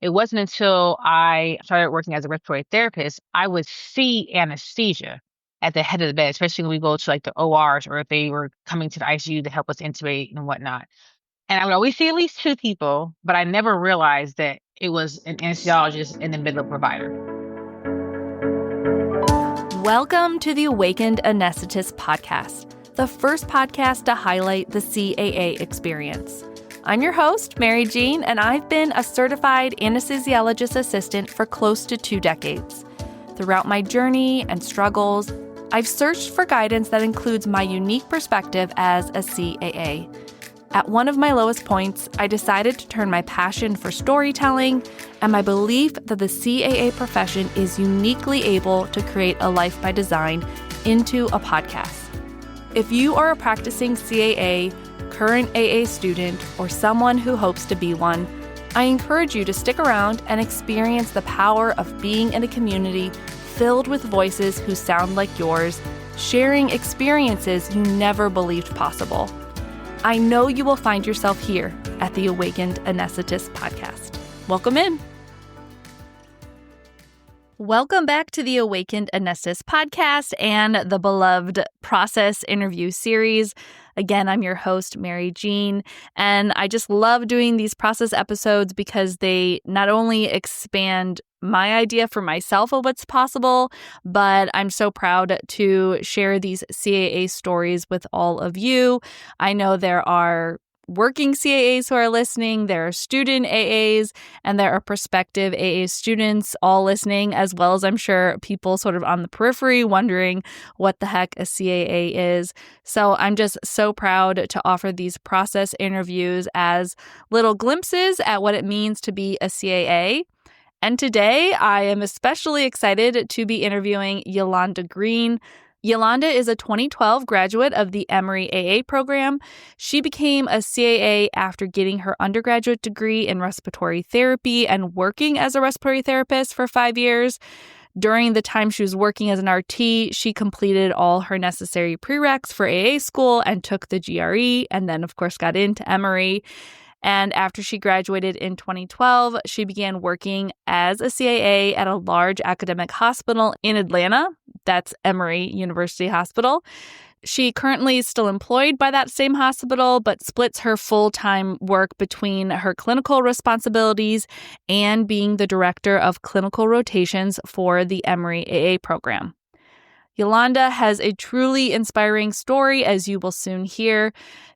It wasn't until I started working as a respiratory therapist, I would see anesthesia at the head of the bed, especially when we go to like the ORs or if they were coming to the ICU to help us intubate and whatnot. And I would always see at least two people, but I never realized that it was an anesthesiologist and the middle provider. Welcome to the Awakened Anesthetist podcast, the first podcast to highlight the CAA experience. I'm your host, Mary Jean, and I've been a certified anesthesiologist assistant for close to 2 decades. Throughout my journey and struggles, I've searched for guidance that includes my unique perspective as a CAA. At one of my lowest points, I decided to turn my passion for storytelling and my belief that the CAA profession is uniquely able to create a life by design into a podcast. If you are a practicing CAA, current AA student, or someone who hopes to be one, I encourage you to stick around and experience the power of being in a community filled with voices who sound like yours, sharing experiences you never believed possible. I know you will find yourself here at the Awakened Anesthetist podcast. Welcome in. Welcome back to the Awakened Anesthetist podcast and the beloved process interview series. Again, I'm your host, Mary Jean, and I just love doing these process episodes because they not only expand my idea for myself of what's possible, but I'm so proud to share these CAA stories with all of you. I know there are working CAAs who are listening, there are student AAs, and there are prospective AA students all listening, as well as I'm sure people sort of on the periphery wondering what the heck a CAA is. So I'm just so proud to offer these process interviews as little glimpses at what it means to be a CAA. And today I am especially excited to be interviewing Yulanda Greene. Yulanda is a 2012 graduate of the Emory AA program. She became a CAA after getting her undergraduate degree in respiratory therapy and working as a respiratory therapist for 5 years. During the time she was working as an RT, she completed all her necessary prereqs for AA school and took the GRE, and then, of course, got into Emory. And after she graduated in 2012, she began working as a CAA at a large academic hospital in Atlanta. That's Emory University Hospital. She currently is still employed by that same hospital, but splits her full-time work between her clinical responsibilities and being the director of clinical rotations for the Emory AA program. Yulanda has a truly inspiring story, as you will soon hear.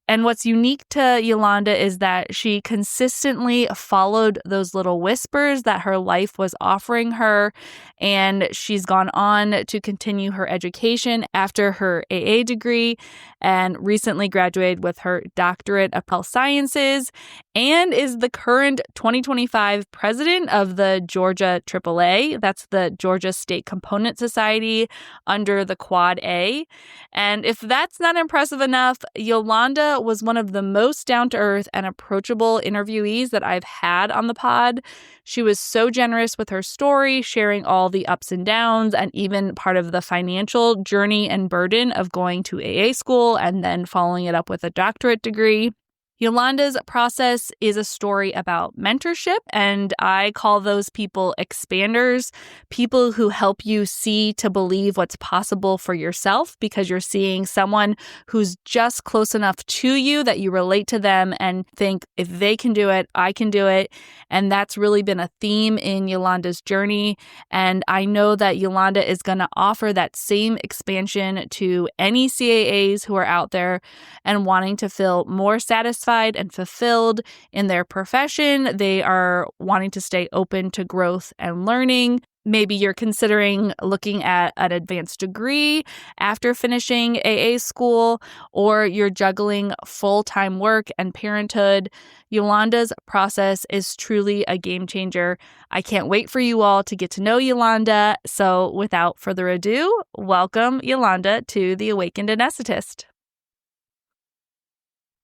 And what's unique to Yulanda is that she consistently followed those little whispers that her life was offering her, and she's gone on to continue her education after her AA degree and recently graduated with her doctorate of health sciences and is the current 2025 president of the Georgia AAA. That's the Georgia State Component Society under the Quad A. And if that's not impressive enough, Yulanda was one of the most down-to-earth and approachable interviewees that I've had on the pod. She was so generous with her story, sharing all the ups and downs and even part of the financial journey and burden of going to AA school and then following it up with a doctorate degree. Yulanda's process is a story about mentorship, and I call those people expanders, people who help you see to believe what's possible for yourself because you're seeing someone who's just close enough to you that you relate to them and think, if they can do it, I can do it. And that's really been a theme in Yulanda's journey. And I know that Yulanda is going to offer that same expansion to any CAAs who are out there and wanting to feel more satisfied and fulfilled in their profession. They are wanting to stay open to growth and learning. Maybe you're considering looking at an advanced degree after finishing AA school, or you're juggling full-time work and parenthood. Yulanda's process is truly a game changer. I can't wait for you all to get to know Yulanda. So without further ado, welcome Yulanda to the Awakened Anesthetist.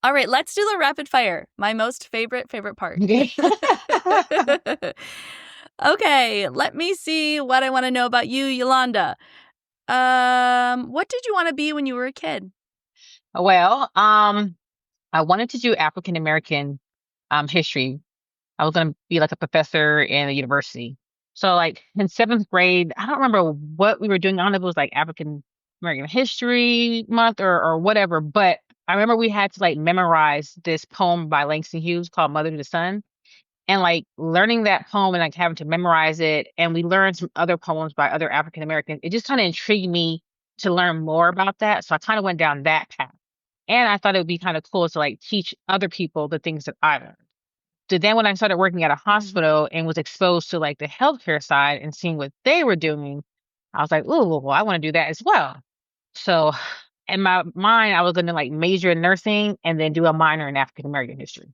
All right, let's do the rapid fire. My most favorite part. Okay, let me see what I want to know about you, Yulanda. What did you want to be when you were a kid? Well, I wanted to do African American history. I was going to be like a professor in a university. So like in seventh grade, I don't remember what we were doing. I don't know if it was like African American History Month or whatever, but I remember we had to like memorize this poem by Langston Hughes called Mother to the Sun. And like learning that poem and like having to memorize it. And we learned some other poems by other African Americans. It just kind of intrigued me to learn more about that. So I kind of went down that path. And I thought it would be kind of cool to like teach other people the things that I learned. So then when I started working at a hospital and was exposed to like the healthcare side and seeing what they were doing, I was like, "Ooh, well, I want to do that as well." So in my mind, I was going to like major in nursing and then do a minor in African American history.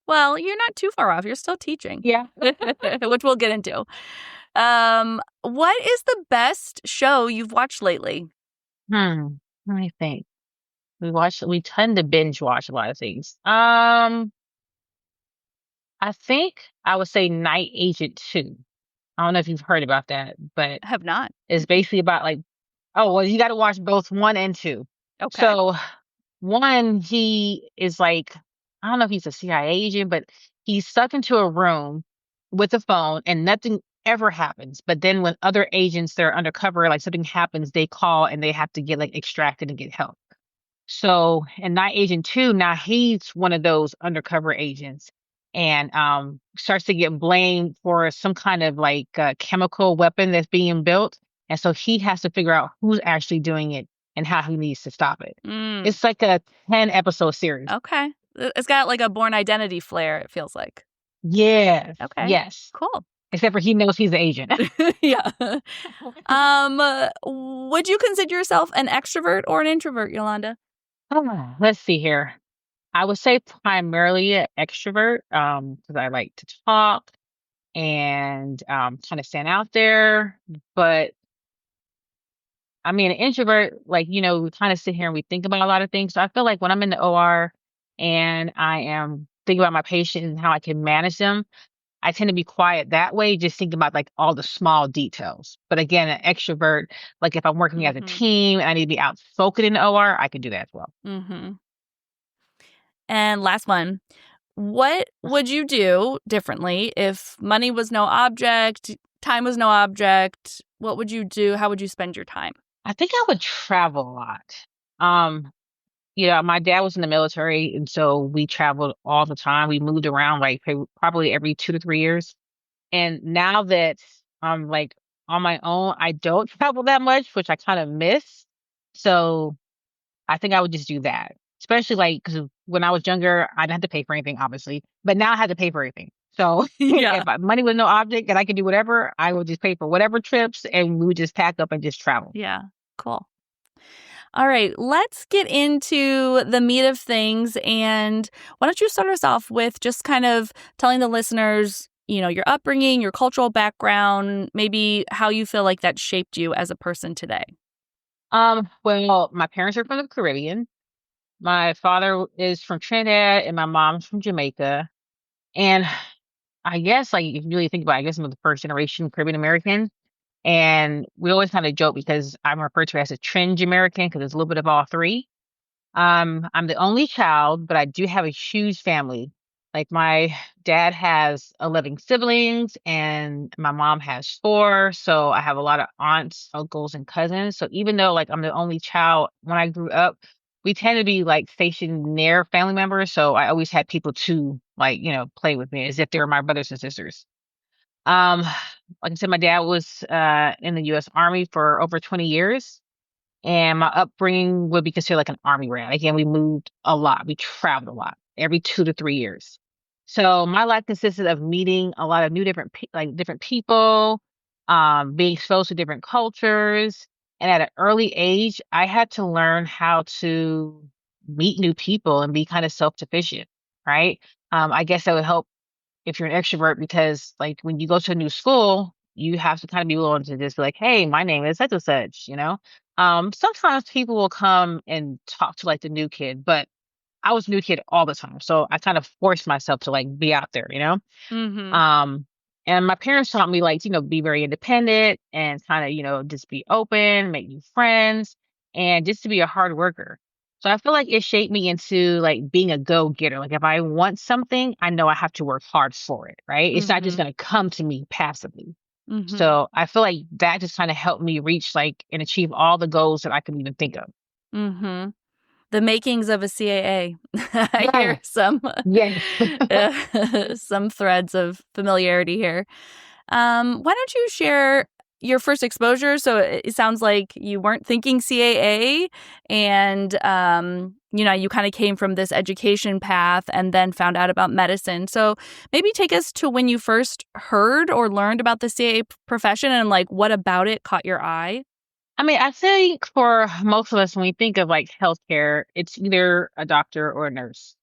Well, you're not too far off. You're still teaching, Yeah. which we'll get into. What is the best show you've watched lately? Let me think. We tend to binge watch a lot of things. I think I would say Night Agent 2. I don't know if you've heard about that, but I have not. it's basically about like, oh, well, you got to watch both 1 and 2. Okay. So 1, he is like, I don't know if he's a CIA agent, but he's stuck into a room with a phone and nothing ever happens. But then when other agents that are undercover, like something happens, they call and they have to get like extracted and get help. So in Night Agent 2, now he's one of those undercover agents and starts to get blamed for some kind of like chemical weapon that's being built. And so he has to figure out who's actually doing it and how he needs to stop it. Mm, It's like a 10 episode series. okay. It's got like a Born Identity flair, it feels like. Yes. Okay. Yes. Cool. Except for he knows he's the agent. Yeah. Would you consider yourself an extrovert or an introvert, Yolanda? Let's see here. I would say primarily an extrovert, because I like to talk and kind of stand out there. But I mean, an introvert, like, we kind of sit here and we think about a lot of things. So I feel like when I'm in the OR and I am thinking about my patient and how I can manage them, I tend to be quiet that way, just thinking about like all the small details. But again, an extrovert, like if I'm working as a Mm-hmm. team and I need to be outspoken in the OR, I can do that as well. Mm-hmm. And last one. What would you do differently if money was no object, time was no object? What would you do? How would you spend your time? I think I would travel a lot. Um, my dad was in the military, and so we traveled all the time. We moved around like probably every 2 to 3 years. And now that I'm like on my own, I don't travel that much, which I kind of miss. So I think I would just do that, especially like because when I was younger, I didn't have to pay for anything, obviously, but now I have to pay for everything. So Yeah. if money was no object and I could do whatever, I would just pay for whatever trips and we would just pack up and just travel. Yeah. Cool. All right, let's get into the meat of things. And why don't you start us off with just kind of telling the listeners, your upbringing, your cultural background, maybe how you feel like that shaped you as a person today. Well, my parents are from the Caribbean. My father is from Trinidad and my mom's from Jamaica. And I guess like if you really think about it, I guess I'm the first generation Caribbean American. And we always kind of joke because I'm referred to as a Tringe American because it's a little bit of all three. I'm the only child, but I do have a huge family. Like my dad has 11 siblings and my mom has 4. So I have a lot of aunts, uncles, and cousins. So even though like I'm the only child, when I grew up, we tend to be like stationed near family members. So I always had people to like, play with me as if they were my brothers and sisters. Um, like I said, my dad was in the US Army for over 20 years. And my upbringing would be considered like an army rat. Again, we moved a lot. We traveled a lot every 2 to 3 years. So my life consisted of meeting a lot of new different people, being exposed to different cultures. And at an early age, I had to learn how to meet new people and be kind of self-sufficient, right? I guess that would help if you're an extrovert because like when you go to a new school, you have to kind of be willing to just be like, hey, my name is such and such. Sometimes people will come and talk to like the new kid, but I was a new kid all the time. So I kind of forced myself to like be out there. Mm-hmm. Um, and my parents taught me like, be very independent and kind of, just be open, make new friends, and just to be a hard worker. So I feel like it shaped me into like being a go-getter. Like if I want something, I know I have to work hard for it, right? It's not just Mhm. going to come to me passively. Mhm. So I feel like that just kind of helped me reach like and achieve all the goals that I could even think of. Mhm. The makings of a CAA. I Yes. hear some Yes. some threads of familiarity here. Why don't you share your first exposure? So it sounds like you weren't thinking CAA, and you kind of came from this education path and then found out about medicine. So maybe take us to when you first heard or learned about the CAA profession, and like what about it caught your eye? I mean, I think for most of us, when we think of like healthcare, it's either a doctor or a nurse.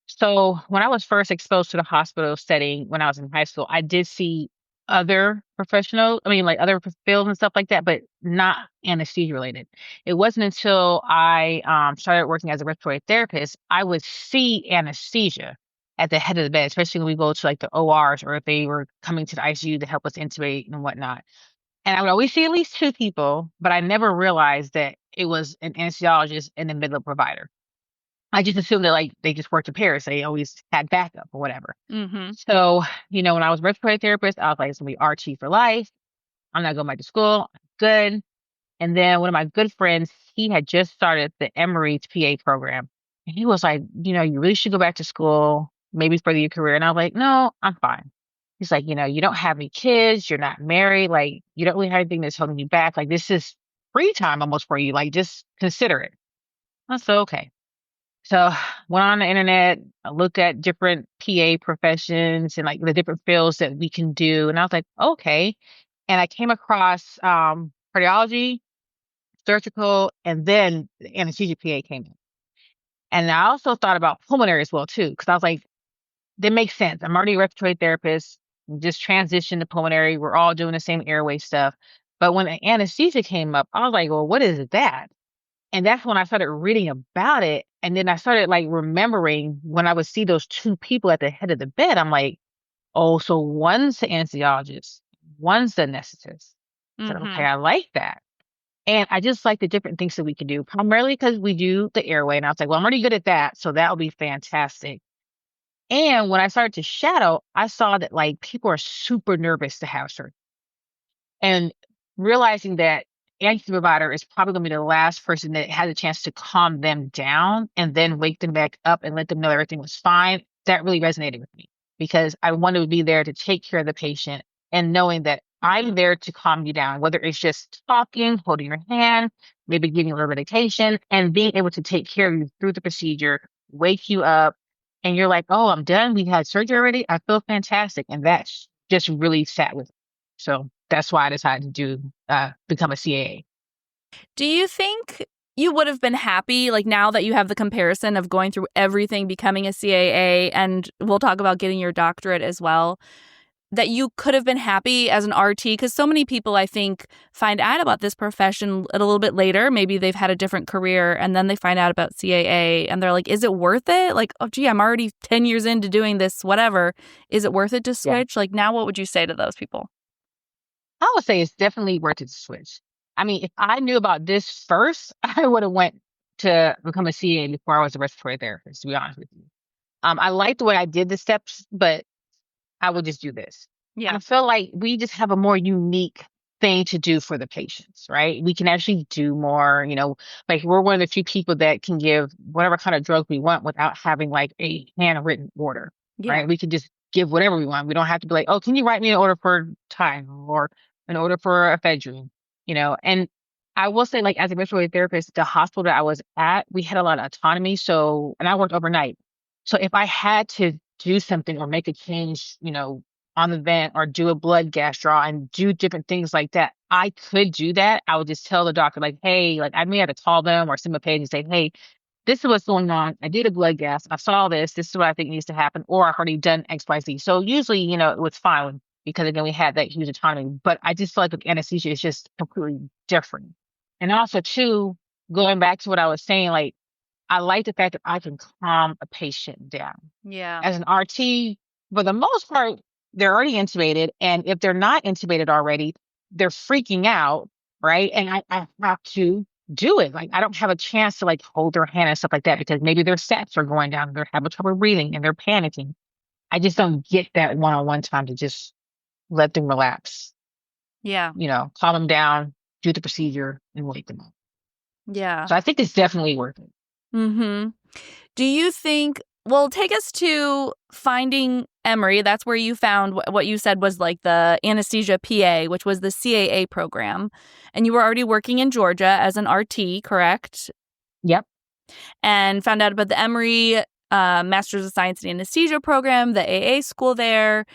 So when I was first exposed to the hospital setting when I was in high school, I did see other professionals, I mean, like other fields and stuff like that, but not anesthesia related. It wasn't until I started working as a respiratory therapist, I would see anesthesia at the head of the bed, especially when we go to like the ORs or if they were coming to the ICU to help us intubate and whatnot. And I would always see at least 2 people, but I never realized that it was an anesthesiologist and a medical provider. I just assumed that, like, they just worked in pairs. They always had backup or whatever. Mm-hmm. So, when I was a respiratory therapist, I was like, "It's gonna be RT for life. I'm not going back to school. Good." And then one of my good friends, he had just started the Emory's PA program. And he was like, "You really should go back to school, maybe further your career." And I was like, "No, I'm fine." He's like, "You don't have any kids, you're not married, like, you don't really have anything that's holding you back. Like, this is free time almost for you. Like, just consider it." I said, "Okay." So went on the internet, I looked at different PA professions and like the different fields that we can do. And I was like, okay. And I came across cardiology, surgical, and then the anesthesia PA came in. And I also thought about pulmonary as well too, because I was like, that makes sense. I'm already a respiratory therapist, just transition to pulmonary. We're all doing the same airway stuff. But when anesthesia came up, I was like, well, what is that? And that's when I started reading about it, and then I started, like, remembering when I would see those 2 people at the head of the bed, I'm like, "Oh, so one's the anesthesiologist, one's the anesthetist." I said, "Okay, Mm-hmm. I like that." And I just like the different things that we can do, primarily because we do the airway, and I was like, "Well, I'm already good at that, so that'll be fantastic." And when I started to shadow, I saw that, like, people are super nervous to have surgery. And realizing that anesthesia provider is probably gonna be the last person that has a chance to calm them down and then wake them back up and let them know everything was fine, that really resonated with me because I wanted to be there to take care of the patient and knowing that I'm there to calm you down, whether it's just talking, holding your hand, maybe giving you a little medication, and being able to take care of you through the procedure, wake you up, and you're like, "Oh, I'm done. We had surgery already. I feel fantastic." And that's just really sat with me. So that's why I decided to become a CAA. Do you think you would have been happy, like now that you have the comparison of going through everything, becoming a CAA, and we'll talk about getting your doctorate as well, that you could have been happy as an RT? Because so many people, I think, find out about this profession a little bit later. Maybe they've had a different career and then they find out about CAA and they're like, is it worth it? Like, oh, gee, I'm already 10 years into doing this, whatever. Is it worth it to Yeah. switch? Like, now what would you say to those people? I would say it's definitely worth it to switch. I mean, if I knew about this first, I would have went to become a CA before I was a respiratory therapist, to be honest with you. I like the way I did the steps, but I would just do this. Yeah. I feel like we just have a more unique thing to do for the patients, right? We can actually do more, like we're one of the few people that can give whatever kind of drug we want without having like a handwritten order, Yeah. right? We can just give whatever we want. We don't have to be like, oh, can you write me an order for Tylenol or an order for ephedrine, And I will say, like, as a respiratory therapist, the hospital that I was at, we had a lot of autonomy. So, and I worked overnight. So if I had to do something or make a change, on the vent or do a blood gas draw and do different things like that, I could do that. I would just tell the doctor, like, hey, like I may have to call them or send them a page and say, hey, this is what's going on. I did a blood gas. I saw this. This is what I think needs to happen. Or I've already done XYZ. So usually, it was fine because again, we had that huge autonomy. But I just feel like with anesthesia, it's just completely different. And also, too, going back to what I was saying, like, I like the fact that I can calm a patient down. Yeah. As an RT, for the most part, they're already intubated, and if they're not intubated already, they're freaking out, right? And I have to do it. Like I don't have a chance to like hold their hand and stuff like that because maybe their stats are going down, they're having trouble breathing and they're panicking. I just don't get that one-on-one time to just let them relax, Yeah. calm them down, do the procedure, and wake them up. Yeah. So I think it's definitely worth it. Mm-hmm. Do you think, well, take us to finding Emory. That's where you found what you said was like the anesthesia PA, which was the CAA program. And you were already working in Georgia as an RT, correct? Yep. And found out about the Emory Master's of Science in Anesthesia program, the AA school there.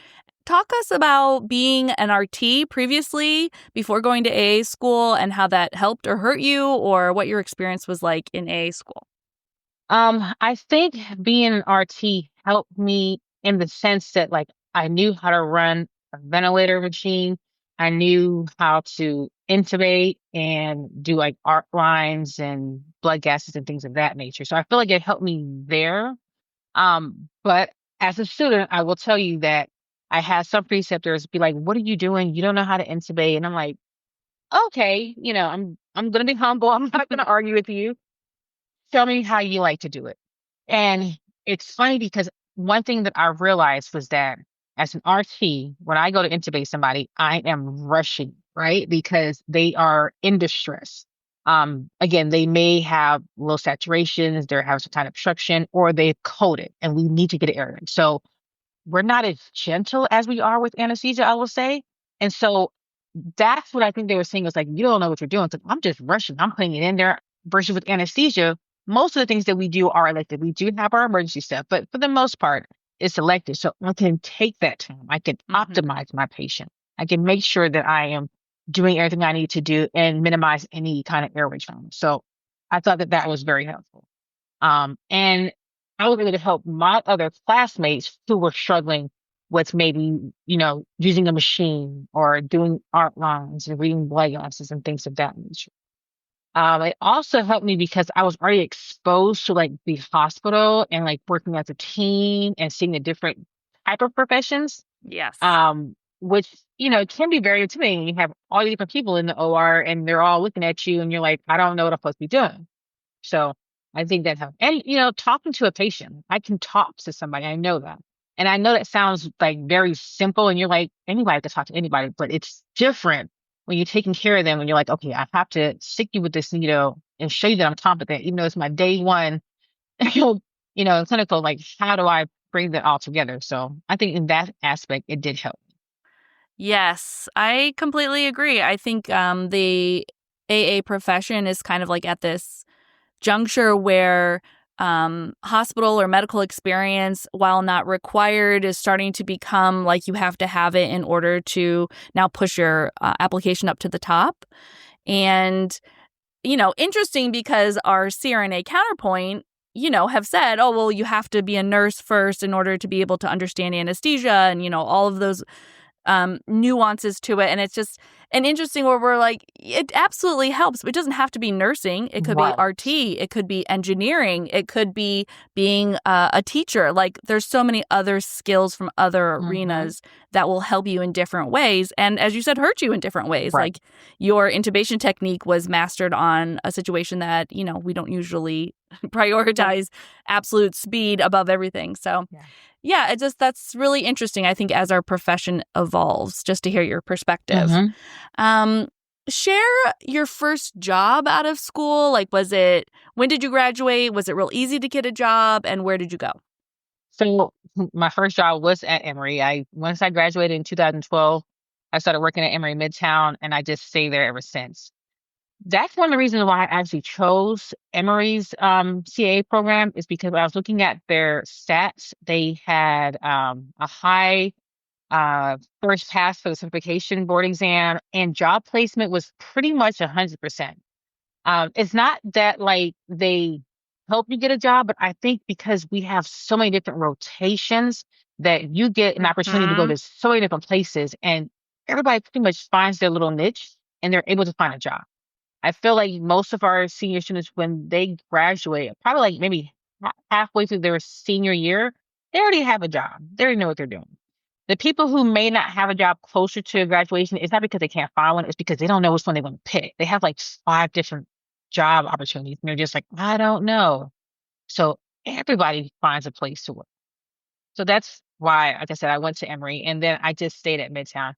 Talk us about being an RT previously before going to AA school and how that helped or hurt you, or what your experience was like in AA school. I think being an RT helped me in the sense that like I knew how to run a ventilator machine. I knew how to intubate and do like arc lines and blood gases and things of that nature. So I feel like it helped me there. But as a student, I will tell you that I had some preceptors be like, "What are you doing? You don't know how to intubate." And I'm like, "Okay, I'm gonna be humble. I'm not gonna argue with you. Show me how you like to do it." And it's funny because one thing that I realized was that as an RT, when I go to intubate somebody, I am rushing, right? Because they are in distress. Again, they may have low saturations, they're having some kind of obstruction, or they've coded, and we need to get it aired. So we're not as gentle as we are with anesthesia, I will say. And so that's what I think they were saying was like, you don't know what you're doing. It's like, I'm just rushing. I'm putting it in there versus with anesthesia. Most of the things that we do are elective. We do have our emergency stuff, but for the most part, it's elective. So I can take that time. I can optimize my patient. I can make sure that I am doing everything I need to do and minimize any kind of airway trauma. So I thought that that was very helpful. And I was able to help my other classmates who were struggling with maybe, using a machine or doing art lines and reading blood gases and things of that nature. It also helped me because I was already exposed to like the hospital and like working as a team and seeing the different type of professions. Yes. Which, can be very intimidating. You have all the different people in the OR and they're all looking at you and you're like, I don't know what I'm supposed to be doing. So I think that helps. And, talking to a patient, I can talk to somebody. I know that. And I know that sounds like very simple and you're like, anybody can talk to anybody, but it's different when you're taking care of them and you're like, okay, I have to stick you with this needle and show you that I'm competent, even though it's my day one, in clinical, like how do I bring that all together? So I think in that aspect, it did help. Yes, I completely agree. I think the AA profession is kind of like at this juncture where hospital or medical experience, while not required, is starting to become like you have to have it in order to now push your application up to the top. And, interesting because our CRNA counterpoint, have said, oh, well, you have to be a nurse first in order to be able to understand anesthesia and, all of those nuances to it. And it's just an interesting where we're like, it absolutely helps. It doesn't have to be nursing. It could be Right. RT. It could be engineering. It could be being a teacher. Like there's so many other skills from other Mm-hmm. arenas that will help you in different ways. And as you said, hurt you in different ways. Right. Like your intubation technique was mastered on a situation that, we don't usually prioritize absolute speed above everything. So Yeah. yeah, that's really interesting, I think, as our profession evolves, just to hear your perspective. Mm-hmm. Um, Share your first job out of school. Like, when did you graduate? Was it real easy to get a job? And where did you go? So my first job was at Emory. Once I graduated in 2012, I started working at Emory Midtown and I just stayed there ever since. That's one of the reasons why I actually chose Emory's CAA program is because when I was looking at their stats, they had a high first pass for the certification board exam and job placement was pretty much 100%. It's not that like they help you get a job, but I think because we have so many different rotations that you get an opportunity to go Hmm. to so many different places and everybody pretty much finds their little niche and they're able to find a job. I feel like most of our senior students, when they graduate, probably like maybe halfway through their senior year, they already have a job. They already know what they're doing. The people who may not have a job closer to graduation, it's not because they can't find one, it's because they don't know which one they want to pick. They have like five different job opportunities. And they're just like, I don't know. So everybody finds a place to work. So that's why, like I said, I went to Emory and then I just stayed at Midtown.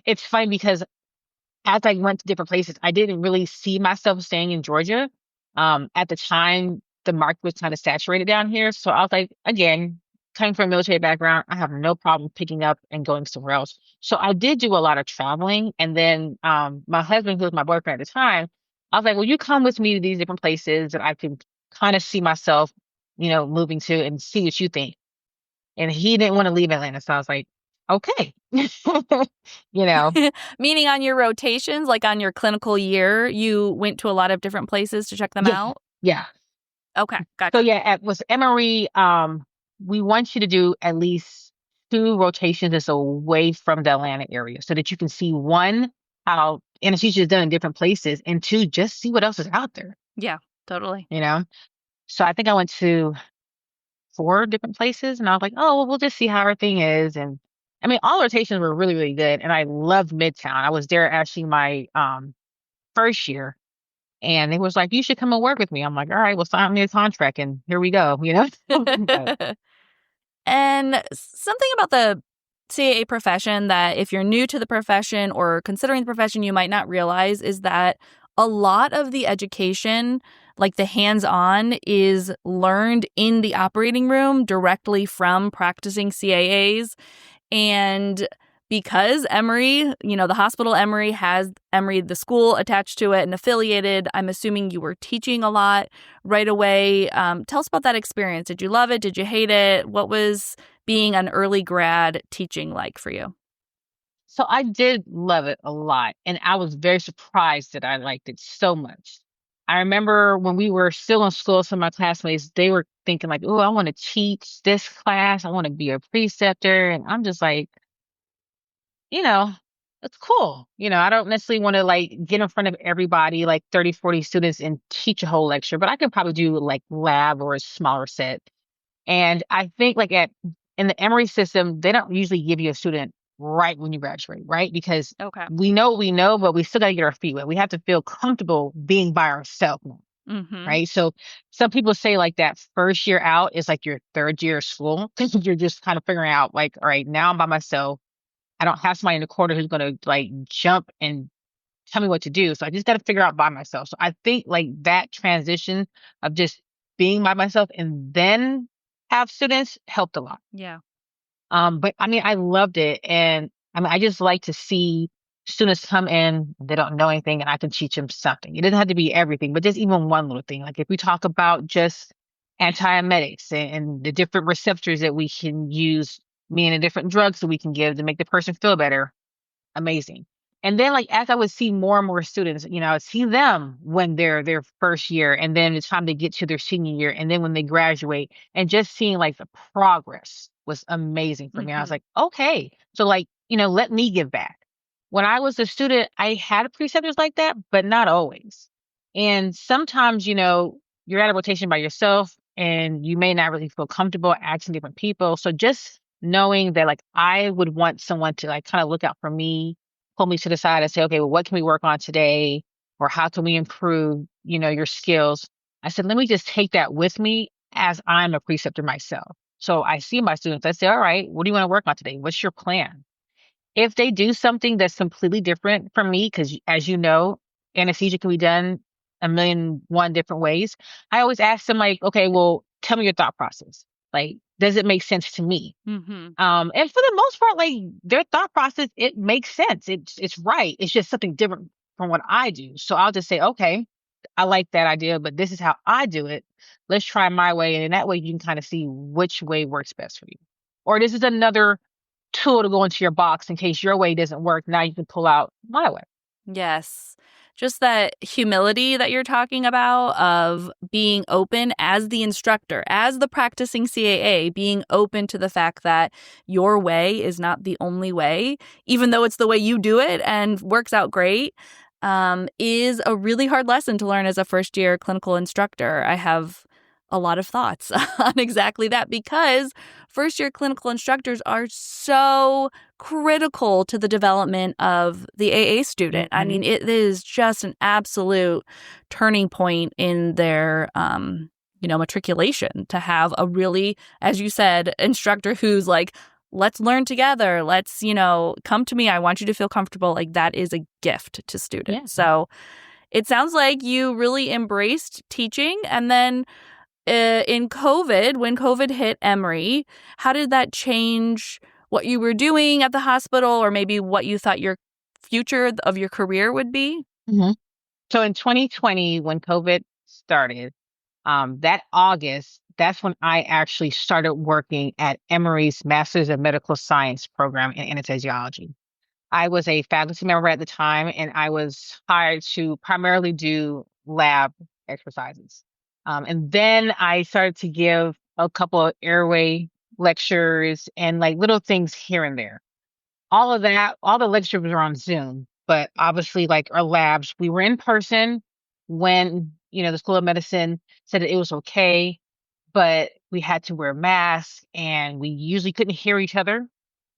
It's funny because as I went to different places, I didn't really see myself staying in Georgia. At the time, the market was kind of saturated down here. So I was like, again, coming from a military background, I have no problem picking up and going somewhere else. So I did do a lot of traveling. And then my husband, who was my boyfriend at the time, I was like, well, you come with me to these different places that I can kind of see myself, moving to and see what you think. And he didn't want to leave Atlanta. So I was like, okay. you know, Meaning on your rotations, like on your clinical year, you went to a lot of different places to check them yeah, out? yeah. Okay, So gotcha. yeah, at was Emory, we want you to do at least two rotations that's away from the Atlanta area so that you can see one, how anesthesia is done in different places, and two, just see what else is out there, Yeah, totally. you know? So I think I went to four different places and I was like, oh, well, we'll just see how everything is. And I mean, all rotations were really, really good. And I loved Midtown. I was there actually my first year. And it was like, you should come and work with me. I'm like, all right, well, sign me a contract and here we go, But And something about the CAA profession that if you're new to the profession or considering the profession, you might not realize is that a lot of the education, like the hands-on, is learned in the operating room directly from practicing CAAs. And because Emory, the hospital Emory has Emory, the school attached to it and affiliated, I'm assuming you were teaching a lot right away. Tell us about that experience. Did you love it? Did you hate it? What was being an early grad teaching like for you? so I did love it a lot. And I was very surprised that I liked it so much. I remember when we were still in school, some of my classmates, they were thinking like, oh, I want to teach this class. I want to be a preceptor. And I'm just like, you know, it's cool. I don't necessarily want to like get in front of everybody, like 30, 40 students and teach a whole lecture, but I could probably do like lab or a smaller set. And I think like in the Emory system, they don't usually give you a student right when you graduate, right? Because Okay. we know what we know, but we still got to get our feet wet. We have to feel comfortable being by ourselves, Mm-hmm. right? So some people say like that first year out is like your third year of school because you're just kind of figuring out like, all right, now I'm by myself. I don't have somebody in the corner who's going to like jump and tell me what to do. So I just got to figure out by myself. So I think like that transition of just being by myself and then have students helped a lot. Yeah. But I mean, I loved it. And I mean, I just like to see students come in, they don't know anything, and I can teach them something. It doesn't have to be everything, but just even one little thing. Like if we talk about just antiemetics and the different receptors that we can use, meaning the different drugs that we can give to make the person feel better, amazing. And then like as I would see more and more students, I would see them when they're their first year and then it's time to get to their senior year and then when they graduate and just seeing like the progress was amazing for me. I was Mm-hmm. like, okay, so like, let me give back. When I was a student, I had preceptors like that, but not always. And sometimes, you're at a rotation by yourself and you may not really feel comfortable asking different people. So just knowing that like I would want someone to like kind of look out for me, pull me to the side and say, okay, well, what can we work on today? Or how can we improve, your skills? I said, let me just take that with me as I'm a preceptor myself. So I see my students, I say, all right, what do you want to work on today? What's your plan? If they do something that's completely different from me, because as you know, anesthesia can be done a million one different ways. I always ask them like, okay, well, tell me your thought process. Like, does it make sense to me? Mm-hmm. And for the most part, like their thought process, it makes sense. It's right. It's just something different from what I do. So I'll just say, okay, I like that idea, but this is how I do it. Let's try my way. And in that way, you can kind of see which way works best for you. Or this is another tool to go into your box in case your way doesn't work. Now you can pull out my way. Yes. Just that humility that you're talking about of being open as the instructor, as the practicing CAA, being open to the fact that your way is not the only way, even though it's the way you do it and works out great, is a really hard lesson to learn as a first year clinical instructor. I have a lot of thoughts on exactly that, because first year clinical instructors are so critical to the development of the AA student. I mean, it is just an absolute turning point in their matriculation to have a really, as you said, instructor who's like, let's learn together. Let's, come to me. I want you to feel comfortable. Like, that is a gift to students. Yeah. So it sounds like you really embraced teaching. And then in COVID, when COVID hit Emory, how did that change what you were doing at the hospital, or maybe what you thought your future of your career would be? Mm-hmm. So in 2020, when COVID started, that August, that's when I actually started working at Emory's Master's of Medical Science program in anesthesiology. I was a faculty member at the time, and I was hired to primarily do lab exercises. And then I started to give a couple of airway lectures and like little things here and there. All of that, all the lectures were on Zoom, but obviously, like our labs, we were in person when, the School of Medicine said that it was okay, but we had to wear masks and we usually couldn't hear each other.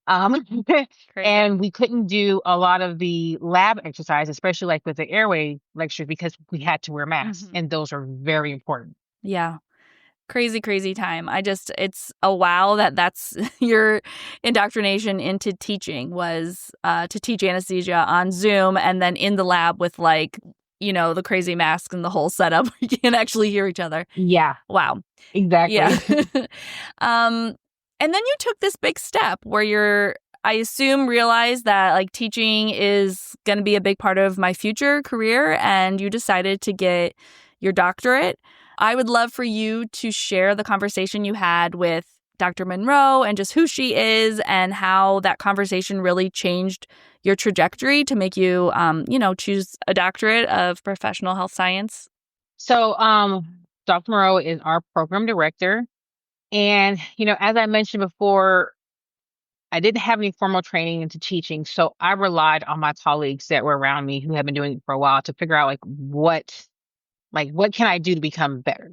Um, Crazy. and we couldn't do a lot of the lab exercise, especially like with the airway lectures, because we had to wear masks, and those are very important. Yeah. Crazy, crazy time. It's a wow that's your indoctrination into teaching was to teach anesthesia on Zoom and then in the lab with the crazy masks and the whole setup. You can't actually hear each other. Yeah, Wow. exactly. Yeah. And then you took this big step where I assume, realized that like teaching is going to be a big part of my future career, and you decided to get your doctorate. I would love for you to share the conversation you had with Dr. Monroe and just who she is and how that conversation really changed your trajectory to make you, choose a doctorate of professional health science. So, Dr. Moreau is our program director. And, as I mentioned before, I didn't have any formal training into teaching. So I relied on my colleagues that were around me who have been doing it for a while to figure out what can I do to become better?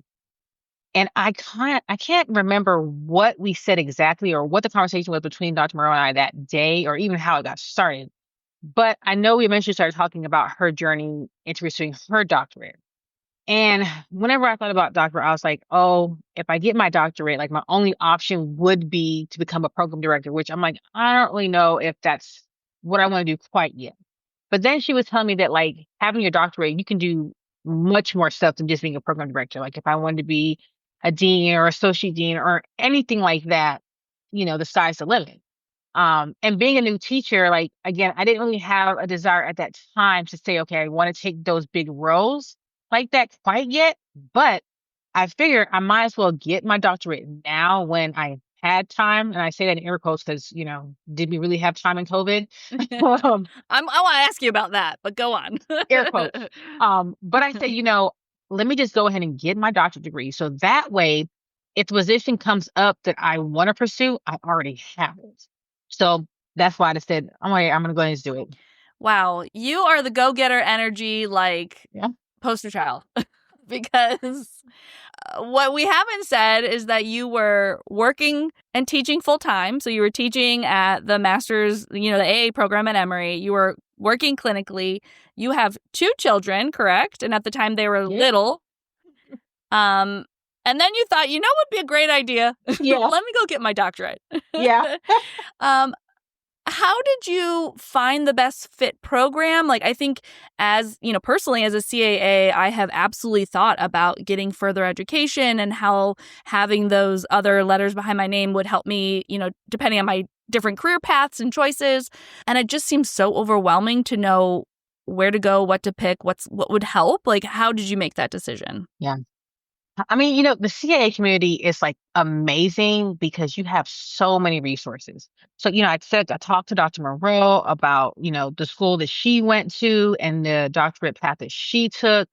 And I can't remember what we said exactly or what the conversation was between Dr. Moreau and I that day or even how it got started. But I know we eventually started talking about her journey into pursuing her doctorate. And whenever I thought about doctorate, I was like, oh, if I get my doctorate, like my only option would be to become a program director, which I'm like, I don't really know if that's what I want to do quite yet. But then she was telling me that like having your doctorate, you can do much more stuff than just being a program director. Like if I wanted to be a dean or associate dean or anything like that, the sky's the limit. And being a new teacher, like again, I didn't really have a desire at that time to say, okay, I want to take those big roles like that quite yet. But I figured I might as well get my doctorate now when I had time. And I say that in air quotes because, did we really have time in COVID? I want to ask you about that, but go on. Air quotes. But I say, let me just go ahead and get my doctorate degree. So that way, if the position comes up that I want to pursue, I already have it. So that's why I said, I'm going to go ahead and do it. Wow. You are the go-getter energy, poster child. Because what we haven't said is that you were working and teaching full time. So you were teaching at the master's, the AA program at Emory. You were working clinically. You have 2 children, correct? And at the time they were little. And then you thought, what would be a great idea? Yeah. Let me go get my doctorate. Yeah. How did you find the best fit program? Like, I think as, personally as a CAA, I have absolutely thought about getting further education and how having those other letters behind my name would help me, depending on my different career paths and choices. And it just seems so overwhelming to know where to go, what to pick, what would help. Like, how did you make that decision? Yeah. I mean, the CAA community is like amazing because you have so many resources. So, I talked to Dr. Monroe about, the school that she went to and the doctorate path that she took.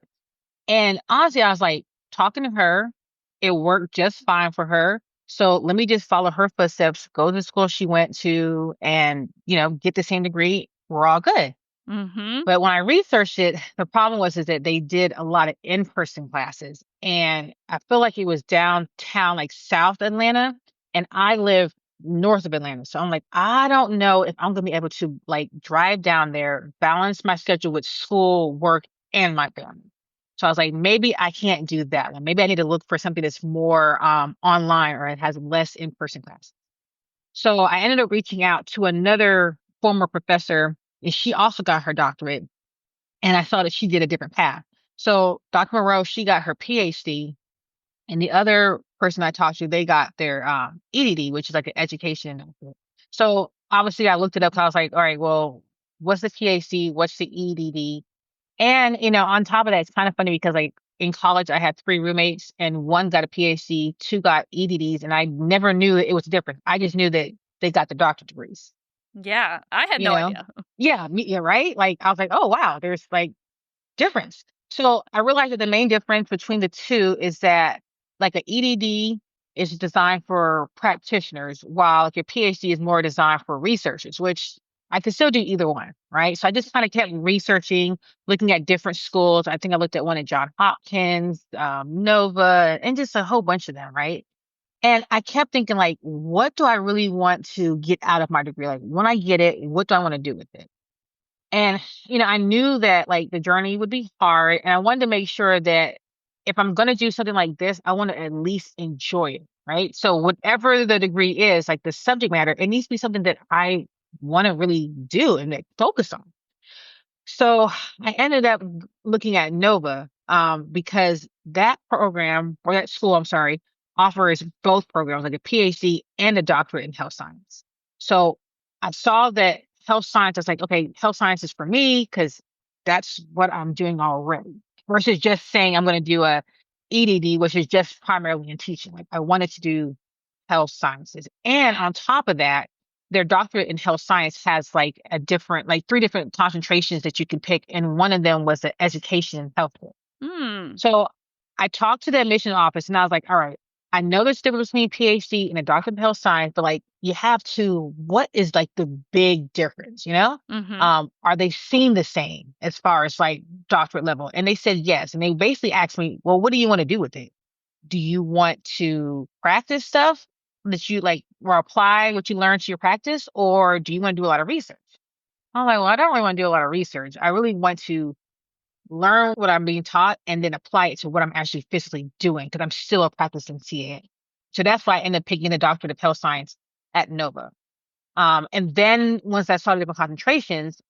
And honestly, I was like, talking to her, it worked just fine for her. So let me just follow her footsteps, go to the school she went to and, get the same degree. We're all good. Mm-hmm. But when I researched it, the problem was is that they did a lot of in-person classes. And I feel like it was downtown, like South Atlanta. And I live north of Atlanta. So I'm like, I don't know if I'm gonna be able to like drive down there, balance my schedule with school, work, and my family. So I was like, maybe I can't do that one. Maybe I need to look for something that's more online or it has less in-person class. So I ended up reaching out to another former professor, and she also got her doctorate. And I saw that she did a different path. So Dr. Monroe, she got her PhD, and the other person I talked to, they got their EDD, which is like an education. So obviously, I looked it up. 'Cause I was like, all right, well, what's the PhD? What's the EDD? And on top of that, it's kind of funny because like in college, I had three roommates, and one got a PhD, two got EDDs, and I never knew that it was different. I just knew that they got the doctorate degrees. Yeah, I had You no know? idea. Yeah, yeah, right. Like I was like, oh wow, there's like difference. So I realized that the main difference between the two is that like a EDD is designed for practitioners, while like your PhD is more designed for researchers, which I could still do either one, right? So I just kind of kept researching, looking at different schools. I think I looked at one at John Hopkins, Nova, and just a whole bunch of them, right? And I kept thinking, like, what do I really want to get out of my degree? Like, when I get it, what do I want to do with it? And, I knew that like the journey would be hard. And I wanted to make sure that if I'm going to do something like this, I want to at least enjoy it. Right. So, whatever the degree is, like the subject matter, it needs to be something that I want to really do and like, focus on. So I ended up looking at Nova because that program or that school, I'm sorry, offers both programs, like a PhD and a doctorate in health science. So I saw that health science, I was like, okay, health science is for me because that's what I'm doing already versus just saying I'm going to do a EDD, which is just primarily in teaching. Like I wanted to do health sciences. And on top of that, their doctorate in health science has like a different, like three different concentrations that you can pick. And one of them was the education in healthcare. Hmm. So I talked to the admission office and I was like, all right, I know there's difference between PhD and a doctorate in health science, but like you have to, what is like the big difference, Mm-hmm. Are they seen the same as far as like doctorate level? And they said yes. And they basically asked me, well, what do you want to do with it? Do you want to practice stuff that you like or apply what you learned to your practice, or do you want to do a lot of research? I'm like, well, I don't really want to do a lot of research. I really want to learn what I'm being taught and then apply it to what I'm actually physically doing because I'm still a practicing CAA. So that's why I ended up picking the doctorate of health science at Nova. And then once I started different concentrations,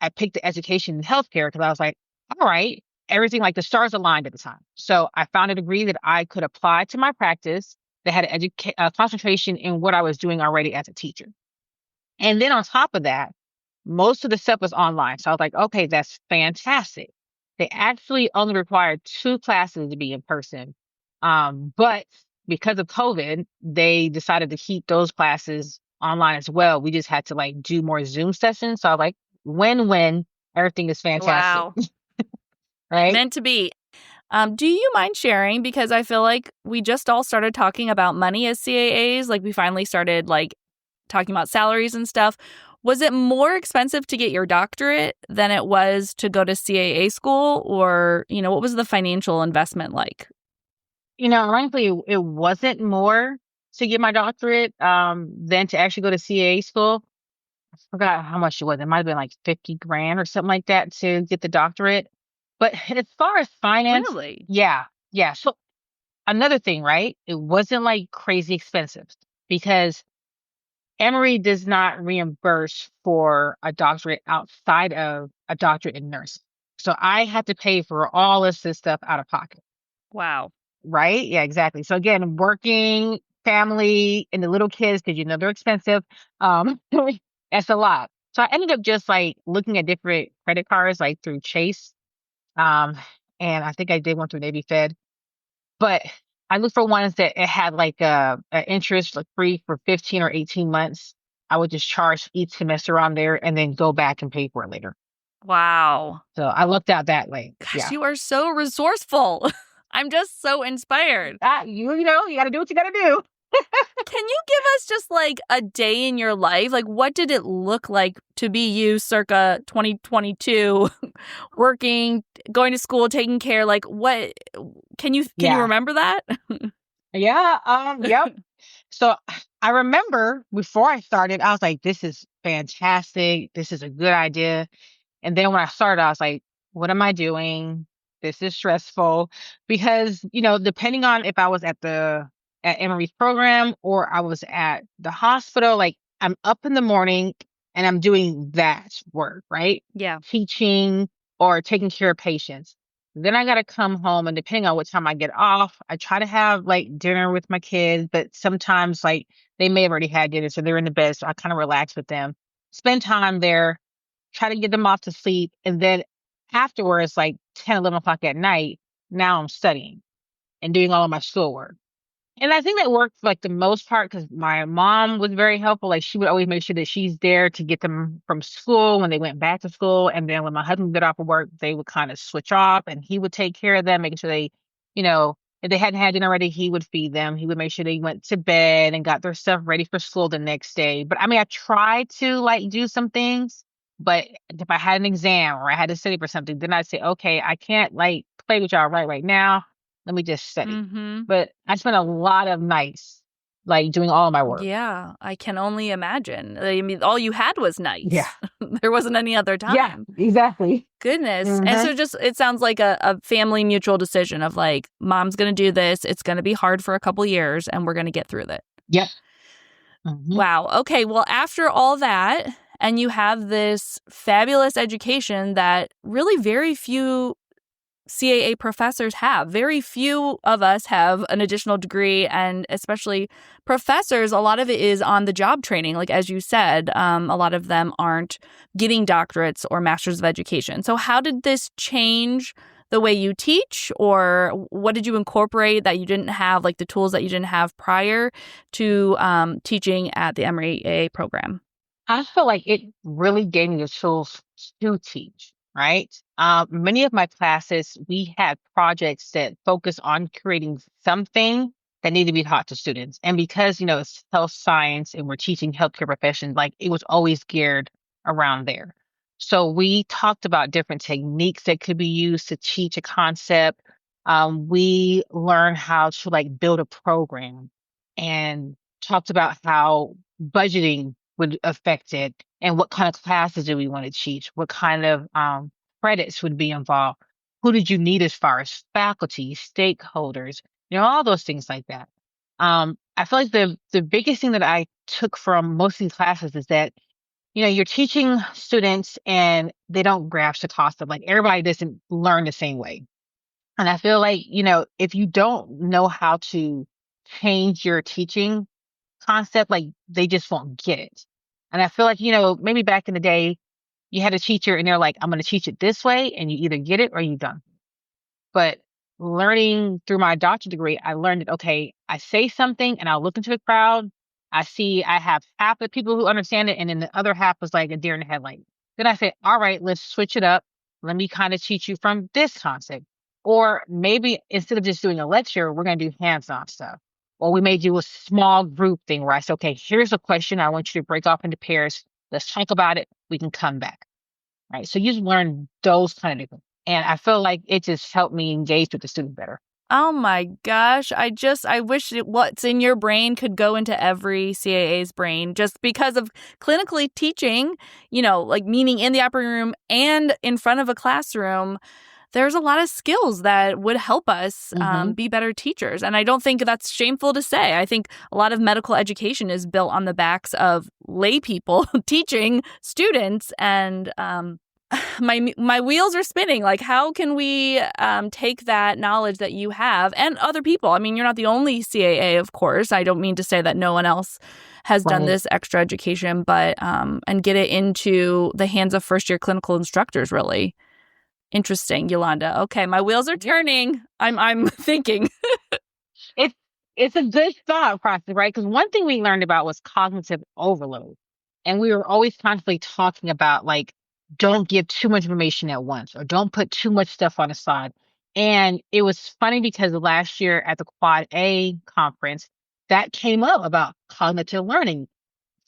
I picked the education in healthcare because I was like, all right, everything like the stars aligned at the time. So I found a degree that I could apply to my practice that had an concentration in what I was doing already as a teacher. And then on top of that, most of the stuff was online. So I was like, okay, that's fantastic. They actually only required two classes to be in person. But because of COVID, they decided to keep those classes online as well. We just had to like do more Zoom sessions. So I was like, win-win, everything is fantastic. Wow. Right? Meant to be. Do you mind sharing? Because I feel like we just all started talking about money as CAAs. Like we finally started like talking about salaries and stuff. Was it more expensive to get your doctorate than it was to go to CAA school? Or, what was the financial investment like? Ironically, it wasn't more to get my doctorate than to actually go to CAA school. Forgot how much it was. It might have been like 50 grand or something like that to get the doctorate. But as far as finance, Really? yeah, yeah. So another thing, right? It wasn't like crazy expensive because Emory does not reimburse for a doctorate outside of a doctorate in nursing. So I had to pay for all this stuff out of pocket, Wow. right? Yeah, exactly. So again, working family and the little kids, because they're expensive. That's a lot. So I ended up just like looking at different credit cards, like through Chase. Um, and I think I did one through Navy Fed, but I looked for ones that it had like a interest like free for 15 or 18 months. I would just charge each semester on there and then go back and pay for it later. Wow. So I looked out that way. Gosh, Yeah. you are so resourceful. I'm just so inspired. You got to do what you got to do. Can you give us just like a day in your life? Like, what did it look like to be you circa 2022, working, going to school, taking care? Like, what can you Yeah. remember that? Yeah. Yep. So I remember before I started, I was like, this is fantastic. This is a good idea. And then when I started, I was like, what am I doing? This is stressful because, depending on if I was at Emory's program or I was at the hospital, like I'm up in the morning and I'm doing that work, right? Yeah. Teaching or taking care of patients. Then I got to come home and depending on what time I get off, I try to have like dinner with my kids, but sometimes like they may have already had dinner, so they're in the bed. So I kind of relax with them, spend time there, try to get them off to sleep. And then afterwards, like 10, 11 o'clock at night, now I'm studying and doing all of my schoolwork. And I think that worked for like the most part because my mom was very helpful. Like she would always make sure that she's there to get them from school when they went back to school. And then when my husband got off of work, they would kind of switch off and he would take care of them, making sure they, if they hadn't had dinner already, he would feed them. He would make sure they went to bed and got their stuff ready for school the next day. But I mean, I tried to like do some things, but if I had an exam or I had to study for something, then I'd say, okay, I can't like play with y'all right now. Let me just study. Mm-hmm. But I spent a lot of nights, like, doing all my work. Yeah, I can only imagine. I mean, all you had was Yeah. nights. There wasn't any other Yeah, time. exactly. Goodness. And Mhm. so just it sounds like a family mutual decision of like, mom's going to do this. It's going to be hard for a couple years and we're going to get through it. Yep. Mhm. Wow. Okay. Well, after all that, and you have this fabulous education that really very few CAA professors have. Very few of us have an additional degree, and especially professors, a lot of it is on the job training. Like, as you said, a lot of them aren't getting doctorates or masters of education. So how did this change the way you teach, or what did you incorporate that you didn't have, like the tools that you didn't have prior to teaching at the Emory AA program? I feel like it really gave me the tools to teach, right? Many of my classes, we had projects that focus on creating something that needed to be taught to students. And because, it's health science and we're teaching healthcare professions, like it was always geared around there. So we talked about different techniques that could be used to teach a concept. We learned how to like build a program and talked about how budgeting would affect it and what kind of classes do we want to teach? What kind of credits would be involved? Who did you need as far as faculty, stakeholders, all those things like that. I feel like the biggest thing that I took from most of these classes is that, you're teaching students and they don't grasp the concept. Like everybody doesn't learn the same way. And I feel like, if you don't know how to change your teaching concept, like they just won't get it. And I feel like, maybe back in the day, you had a teacher and they're like, I'm going to teach it this way, and you either get it or you don't. But learning through my doctorate degree, I learned that, okay, I say something and I'll look into the crowd. I see I have half the people who understand it, and then the other half was like a deer in the headlight. Then I say, all right, let's switch it up. Let me kind of teach you from this concept. Or maybe instead of just doing a lecture, we're going to do hands on stuff. Or we may do a small group thing where I say, okay, here's a question. I want you to break off into pairs. Let's talk about it. We can come back. Right. So you just learn those kind of things. And I feel like it just helped me engage with the student better. Oh my gosh. I wish what's in your brain could go into every CAA's brain just because of clinically teaching, like meaning in the operating room and in front of a classroom. There's a lot of skills that would help us Hmm. be better teachers. And I don't think that's shameful to say. I think a lot of medical education is built on the backs of lay people teaching students. And my wheels are spinning. Like, how can we take that knowledge that you have and other people? I mean, you're not the only CAA, of course. I don't mean to say that no one else has done Right. this extra education, but and get it into the hands of first-year clinical instructors, really. Interesting, Yulanda. Okay, my wheels are turning. I'm thinking. It's it's a good thought process, right? Because one thing we learned about was cognitive overload. And we were always constantly talking about like, don't give too much information at once or don't put too much stuff on the side. And it was funny because last year at the Quad A conference, that came up about cognitive learning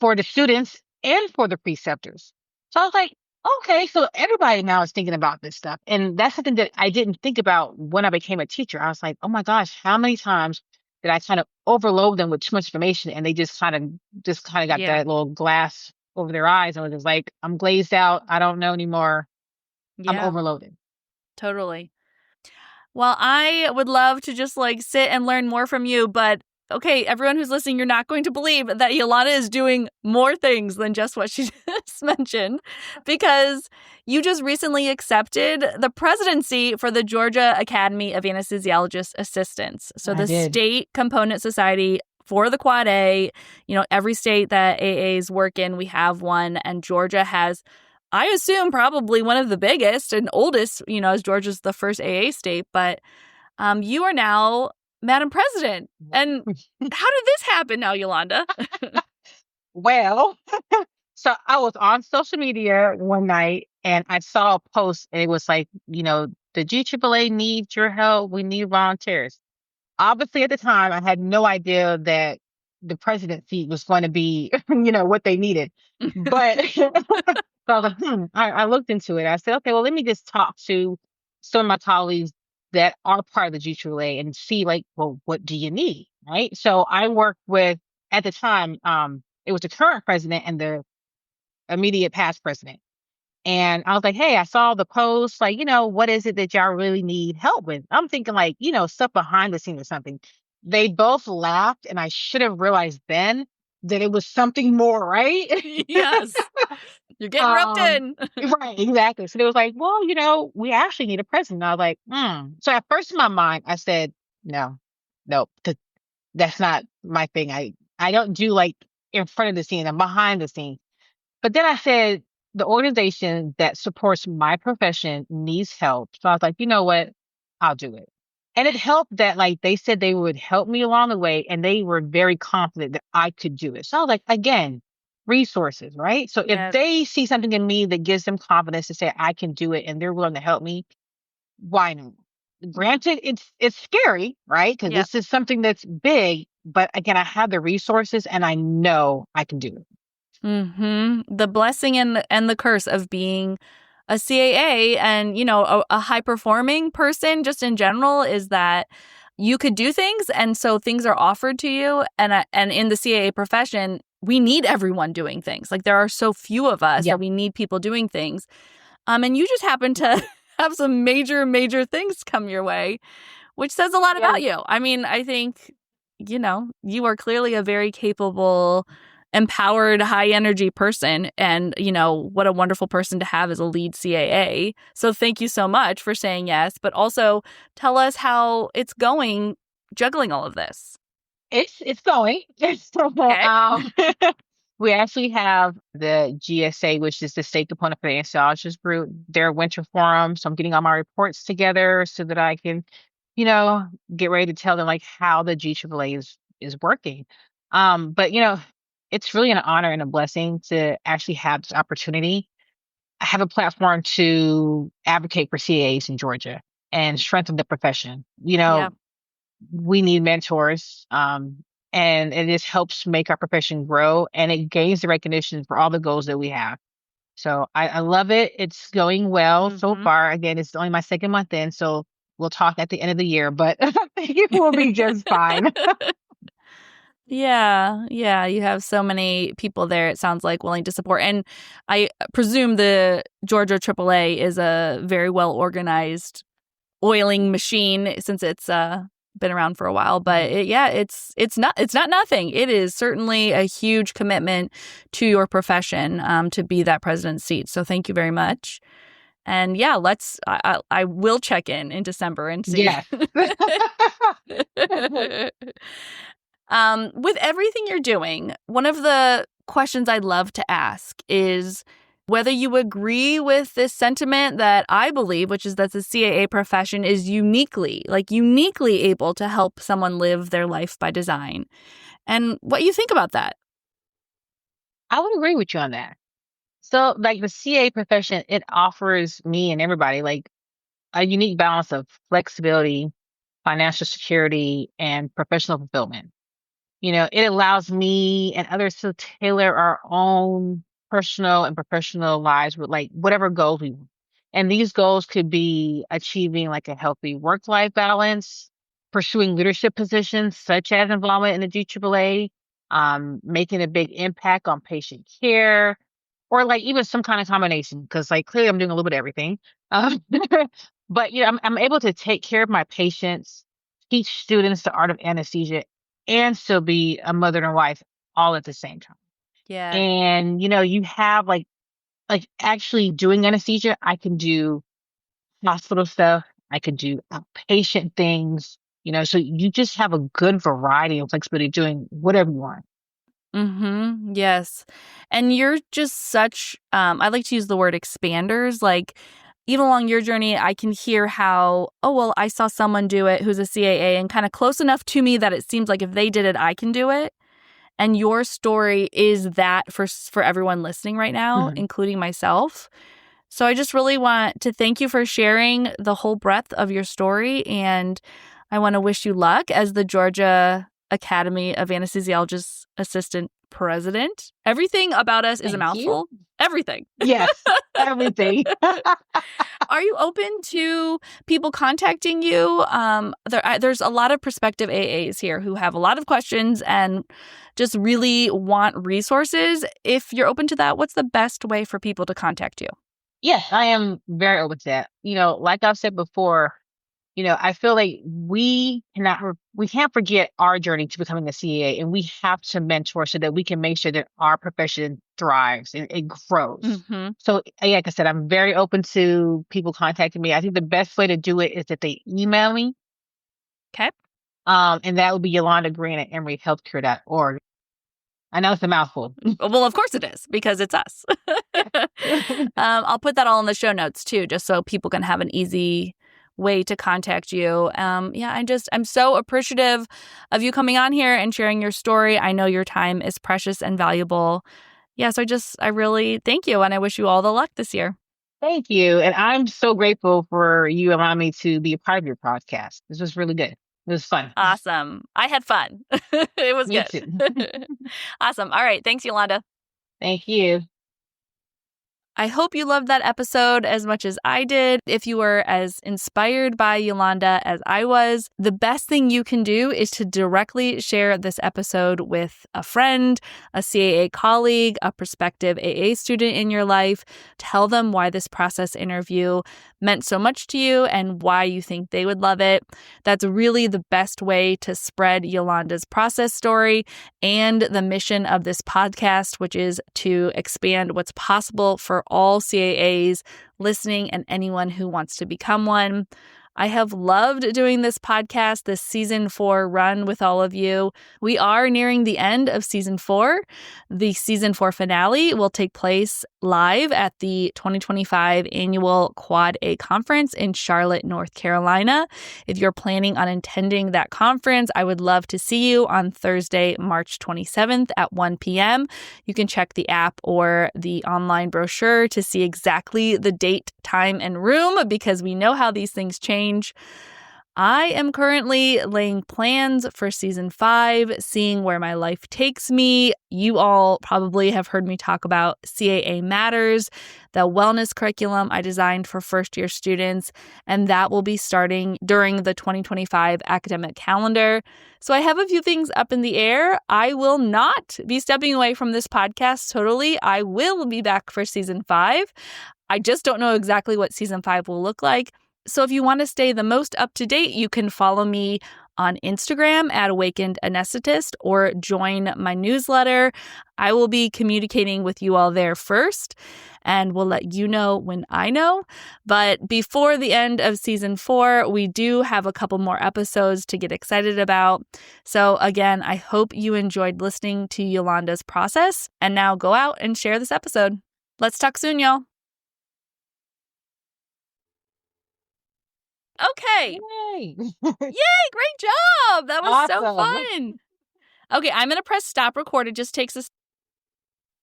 for the students and for the preceptors. So I was like, okay, so everybody now is thinking about this stuff. And that's something that I didn't think about when I became a teacher. I was like, oh my gosh, how many times did I kind of overload them with too much information and they just kind of got Yeah. that little glass over their eyes and was just like, I'm glazed out. I don't know anymore. I'm Yeah, overloaded. totally. Well, I would love to just like sit and learn more from you, but okay, everyone who's listening, you're not going to believe that Yolanda is doing more things than just what she just mentioned because you just recently accepted the presidency for the Georgia Academy of Anesthesiologist Assistants. So I the did. state component society for the Quad A, every state that AAs work in, we have one, and Georgia has, I assume, probably one of the biggest and oldest, as Georgia's the first AA state, but you are now Madam President. And how did this happen now, Yolanda? Well, so I was on social media one night and I saw a post and it was like, the GAAA needs your help. We need volunteers. Obviously, at the time, I had no idea that the presidency was going to be, what they needed. But so I was like, I looked into it. I said, okay, well, let me just talk to some of my colleagues that are part of the GAAA and see, like, well, what do you need? Right. So I worked with, at the time, it was the current president and the immediate past president. And I was like, hey, I saw the post, like, what is it that y'all really need help with? I'm thinking like, stuff behind the scenes or something. They both laughed and I should have realized then that it was something more, right? Yes, you're getting roped um, in. right, exactly. So they was like, well, we actually need a president. I was like, So at first in my mind, I said, no, nope, that's not my thing. I don't do like in front of the scene, I'm behind the scenes. But then I said, the organization that supports my profession needs help. So I was like, you know what? I'll do it. And it helped that like they said they would help me along the way and they were very confident that I could do it. So I was like, again, resources, right? So if Yes. they see something in me that gives them confidence to say I can do it and they're willing to help me, why not? Granted, it's scary, right? Because Yep. this is something that's big, but again, I have the resources and I know I can do it. The blessing and the curse of being a CAA and, a high performing person just in general is that you could do things. And so things are offered to you. And in the CAA profession, we need everyone doing things. Like there are so few of us that Yep. we need people doing things. And you just happen to have some major, major things come your way, which says a lot Yeah. about you. I mean, I think, you are clearly a very capable, empowered, high energy person. And, what a wonderful person to have as a lead CAA. So thank you so much for saying yes, but also tell us how it's going juggling all of this. It's going. Okay. We actually have the GSA, which is the state component for the anesthesiologist group, their winter forum. So I'm getting all my reports together so that I can, you know, get ready to tell them like how the GAAA is working. But it's really an honor and a blessing to actually have this opportunity. I have a platform to advocate for CAAs in Georgia and strengthen the profession. Yeah. We need mentors. And it just helps make our profession grow and it gains the recognition for all the goals that we have. So I love it. It's going well so hmm far. Again, it's only my second month in, so we'll talk at the end of the year, but I think it will be just fine. Yeah, yeah, you have so many people there, it sounds like, willing to support. And I presume the Georgia AAA is a very well organized oiling machine since it's been around for a while. But it's not nothing. It is certainly a huge commitment to your profession to be that president's seat. So thank you very much. And yeah, I will check in December and see. Yes. With everything you're doing, one of the questions I'd love to ask is whether you agree with this sentiment that I believe, which is that the CAA profession is uniquely able to help someone live their life by design, and what you think about that. I would agree with you on that. So like the CA profession, it offers me and everybody like a unique balance of flexibility, financial security, and professional fulfillment. It allows me and others to tailor our own personal and professional lives with like whatever goals we want. And these goals could be achieving like a healthy work-life balance, pursuing leadership positions such as involvement in the GAAA, making a big impact on patient care, or like even some kind of combination. Because like clearly I'm doing a little bit of everything. Um, but I'm able to take care of my patients, teach students the art of anesthesia, and still be a mother and wife all at the same time. Yeah. And you have like actually doing anesthesia, I can do hospital stuff, I could do outpatient things, so you just have a good variety of flexibility doing whatever you want. Mm-hmm. Yes. And you're just such, I like to use the word expanders. Like, even along your journey, I can hear how, oh, well, I saw someone do it who's a CAA and kind of close enough to me that it seems like if they did it, I can do it. And your story is that for everyone listening right now, Mhm. including myself. So I just really want to thank you for sharing the whole breadth of your story. And I want to wish you luck as the Georgia Academy of Anesthesiologists Assistant President. Everything about us is a Thank you. mouthful. Everything. Yes, everything. Are you open to people contacting you? There's a lot of prospective AAs here who have a lot of questions and just really want resources. If you're open to that, what's the best way for people to contact you? Yes, I am very open to that. Like I've said before, I feel like we can't forget our journey to becoming a CAA, and we have to mentor so that we can make sure that our profession thrives and it grows. Mm-hmm. So, like I said, I'm very open to people contacting me. I think the best way to do it is that they email me, Okay. and that would be Yulanda Greene at emoryhealthcare.org. I know it's a mouthful. Well, of course it is, because it's us. I'll put that all in the show notes too, just so people can have an easy way to contact you. Yeah, I'm so appreciative of you coming on here and sharing your story. I know your time is precious and valuable. Yeah, so I really thank you, and I wish you all the luck this year. Thank you. And I'm so grateful for you allowing me to be a part of your podcast. This was really good. It was fun. Awesome. I had fun. It was Me good. too. Awesome. All right. Thanks, Yolanda. Thank you. I hope you loved that episode as much as I did. If you were as inspired by Yolanda as I was, the best thing you can do is to directly share this episode with a friend, a CAA colleague, a prospective AA student in your life. Tell them why this process interview meant so much to you and why you think they would love it. That's really the best way to spread Yolanda's process story and the mission of this podcast, which is to expand what's possible for all CAAs listening and anyone who wants to become one. I have loved doing this podcast, this season 4 run with all of you. We are nearing the end of season 4. The season 4 finale will take place live at the 2025 annual Quad A conference in Charlotte, North Carolina. If you're planning on attending that conference, I would love to see you on Thursday, March 27th at 1 p.m. You can check the app or the online brochure to see exactly the date, time, and room, because we know how these things change. I am currently laying plans for season 5, seeing where my life takes me. You all probably have heard me talk about CAA Matters, the wellness curriculum I designed for first-year students, and that will be starting during the 2025 academic calendar. So I have a few things up in the air. I will not be stepping away from this podcast totally. I will be back for season 5. I just don't know exactly what season 5 will look like. So if you want to stay the most up to date, you can follow me on Instagram at Awakened Anesthetist or join my newsletter. I will be communicating with you all there first, and we'll let you know when I know. But before the end of season 4, we do have a couple more episodes to get excited about. So again, I hope you enjoyed listening to Yolanda's process. And now go out and share this episode. Let's talk soon, y'all. Okay. Yay. Yay, great job. That was so Awesome. fun. Okay, I'm going to press stop record. It just takes us